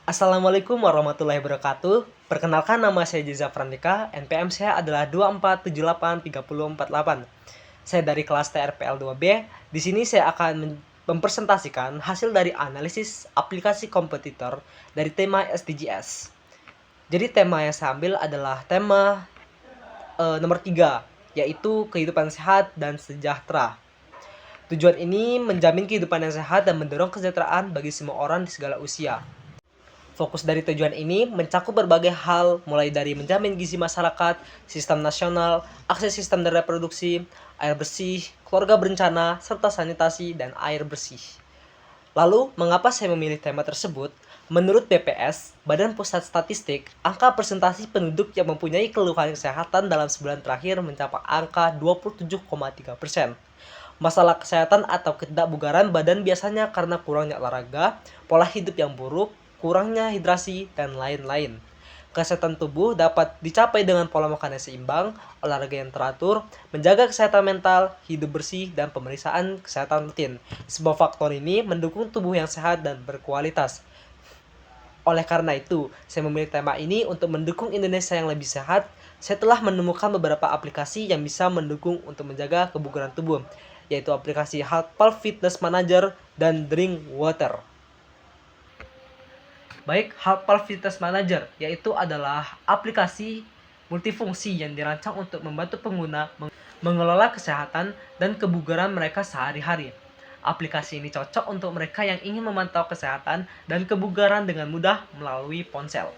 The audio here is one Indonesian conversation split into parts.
Assalamualaikum warahmatullahi wabarakatuh. Perkenalkan, nama saya Jiza Frandika, NPM saya adalah 24783048. Saya dari kelas TRPL 2B. Di sini saya akan mempresentasikan hasil dari analisis aplikasi kompetitor dari tema SDGs. Jadi tema yang saya ambil adalah tema nomor 3, yaitu kehidupan sehat dan sejahtera. Tujuan ini menjamin kehidupan yang sehat dan mendorong kesejahteraan bagi semua orang di segala usia. Fokus dari tujuan ini mencakup berbagai hal, mulai dari menjamin gizi masyarakat, sistem nasional, akses sistem dan reproduksi, air bersih, keluarga berencana, serta sanitasi dan air bersih. Lalu, mengapa saya memilih tema tersebut? Menurut BPS, Badan Pusat Statistik, angka persentase penduduk yang mempunyai keluhan kesehatan dalam sebulan terakhir mencapai angka 27,3%. Masalah kesehatan atau ketidakbugaran badan biasanya karena kurangnya olahraga, pola hidup yang buruk, kurangnya hidrasi, dan lain-lain. Kesehatan tubuh dapat dicapai dengan pola makan yang seimbang, olahraga yang teratur, menjaga kesehatan mental, hidup bersih, dan pemeriksaan kesehatan rutin. Semua faktor ini mendukung tubuh yang sehat dan berkualitas. Oleh karena itu, saya memilih tema ini untuk mendukung Indonesia yang lebih sehat. Saya telah menemukan beberapa aplikasi yang bisa mendukung untuk menjaga kebugaran tubuh, yaitu aplikasi Healthpal Fitness Manager dan Drink Water. Baik, Healthpal Fitness Manager yaitu adalah aplikasi multifungsi yang dirancang untuk membantu pengguna mengelola kesehatan dan kebugaran mereka sehari-hari. Aplikasi ini cocok untuk mereka yang ingin memantau kesehatan dan kebugaran dengan mudah melalui ponsel.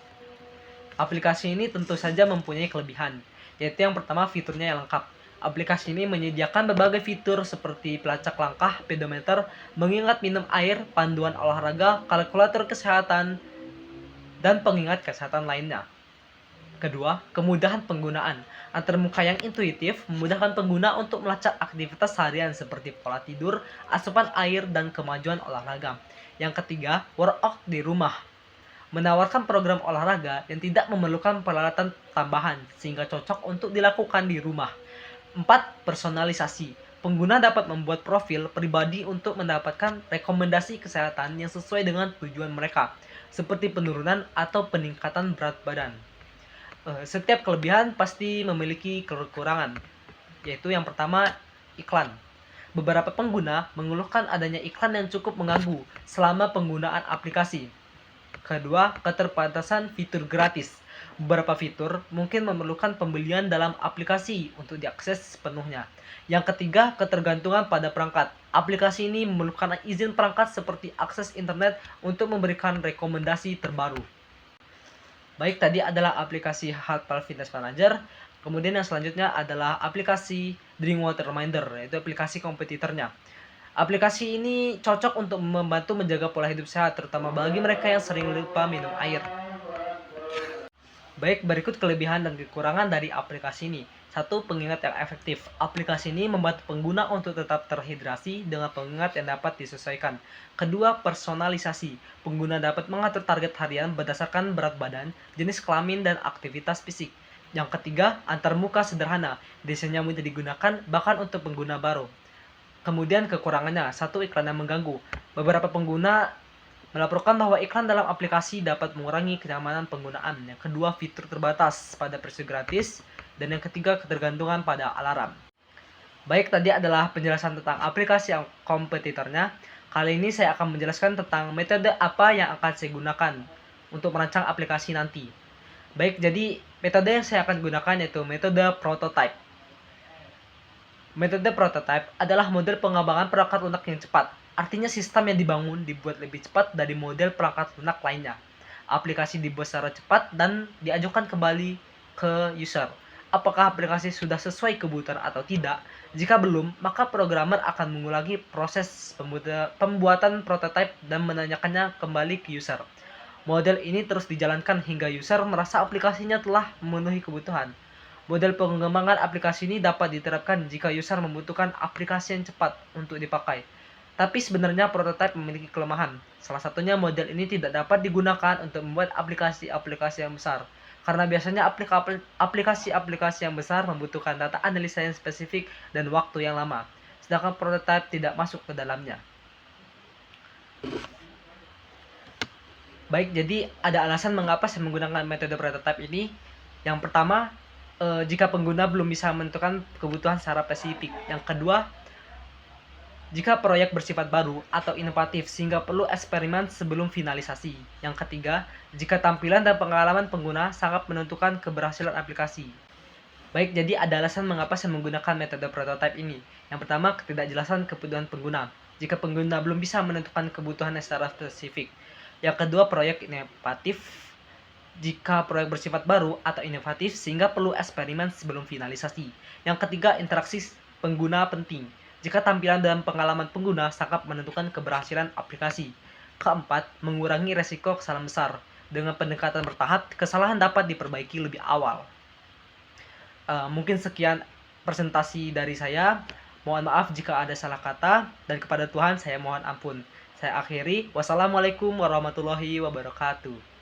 Aplikasi ini tentu saja mempunyai kelebihan, yaitu yang pertama, fiturnya yang lengkap. Aplikasi ini menyediakan berbagai fitur seperti pelacak langkah, pedometer, mengingat minum air, panduan olahraga, kalkulator kesehatan, dan pengingat kesehatan lainnya. Kedua, kemudahan penggunaan. Antarmuka yang intuitif memudahkan pengguna untuk melacak aktivitas harian seperti pola tidur, asupan air, dan kemajuan olahraga. Yang ketiga, workout di rumah. Menawarkan program olahraga yang tidak memerlukan peralatan tambahan sehingga cocok untuk dilakukan di rumah. 4. Personalisasi. Pengguna dapat membuat profil pribadi untuk mendapatkan rekomendasi kesehatan yang sesuai dengan tujuan mereka, seperti penurunan atau peningkatan berat badan. Setiap kelebihan pasti memiliki kekurangan, yaitu yang pertama, iklan. Beberapa pengguna mengeluhkan adanya iklan yang cukup mengganggu selama penggunaan aplikasi. Kedua, keterbatasan fitur gratis. Beberapa fitur mungkin memerlukan pembelian dalam aplikasi untuk diakses sepenuhnya. Yang ketiga, ketergantungan pada perangkat. Aplikasi ini memerlukan izin perangkat seperti akses internet untuk memberikan rekomendasi terbaru. Baik, tadi adalah aplikasi Healthpal Fitness Manager. Kemudian yang selanjutnya adalah aplikasi Drink Water Reminder, yaitu aplikasi kompetitornya. Aplikasi ini cocok untuk membantu menjaga pola hidup sehat, terutama bagi mereka yang sering lupa minum air. Baik, berikut kelebihan dan kekurangan dari aplikasi ini. 1. Pengingat yang efektif. Aplikasi ini membantu pengguna untuk tetap terhidrasi dengan pengingat yang dapat disesuaikan. Kedua, personalisasi. Pengguna dapat mengatur target harian berdasarkan berat badan, jenis kelamin, dan aktivitas fisik. Yang ketiga, antarmuka sederhana. Desainnya mudah digunakan bahkan untuk pengguna baru. Kemudian kekurangannya, 1. Iklan yang mengganggu. Beberapa pengguna melaporkan bahwa iklan dalam aplikasi dapat mengurangi kenyamanan penggunaan. Yang kedua, fitur terbatas pada versi gratis. Dan yang ketiga, ketergantungan pada alarm. Baik, tadi adalah penjelasan tentang aplikasi yang kompetitornya. Kali ini saya akan menjelaskan tentang metode apa yang akan saya gunakan untuk merancang aplikasi nanti. Baik, jadi metode yang saya akan gunakan yaitu metode prototype. Metode prototype adalah model pengembangan perangkat lunak yang cepat. Artinya sistem yang dibangun dibuat lebih cepat dari model perangkat lunak lainnya. Aplikasi dibuat secara cepat dan diajukan kembali ke user. Apakah aplikasi sudah sesuai kebutuhan atau tidak? Jika belum, maka programmer akan mengulangi proses pembuatan prototype dan menanyakannya kembali ke user. Model ini terus dijalankan hingga user merasa aplikasinya telah memenuhi kebutuhan. Model pengembangan aplikasi ini dapat diterapkan jika user membutuhkan aplikasi yang cepat untuk dipakai. Tapi sebenarnya prototype memiliki kelemahan. Salah satunya model ini tidak dapat digunakan untuk membuat aplikasi-aplikasi yang besar. Karena biasanya aplikasi-aplikasi yang besar membutuhkan data analisa yang spesifik dan waktu yang lama. Sedangkan prototype tidak masuk ke dalamnya. Baik, jadi ada alasan mengapa saya menggunakan metode prototype ini. Yang pertama, jika pengguna belum bisa menentukan kebutuhan secara spesifik. Yang kedua, jika proyek bersifat baru atau inovatif sehingga perlu eksperimen sebelum finalisasi. Yang ketiga, jika tampilan dan pengalaman pengguna sangat menentukan keberhasilan aplikasi. Baik, jadi ada alasan mengapa saya menggunakan metode prototype ini. Yang pertama, ketidakjelasan kebutuhan pengguna. Jika pengguna belum bisa menentukan kebutuhannya secara spesifik. Yang kedua, proyek inovatif. Jika proyek bersifat baru atau inovatif sehingga perlu eksperimen sebelum finalisasi. Yang ketiga, interaksi pengguna penting. Jika tampilan dan pengalaman pengguna sangat menentukan keberhasilan aplikasi. Keempat, mengurangi resiko kesalahan besar. Dengan pendekatan bertahap, kesalahan dapat diperbaiki lebih awal. Mungkin sekian presentasi dari saya. Mohon maaf jika ada salah kata, dan kepada Tuhan saya mohon ampun. Saya akhiri. Wassalamualaikum warahmatullahi wabarakatuh.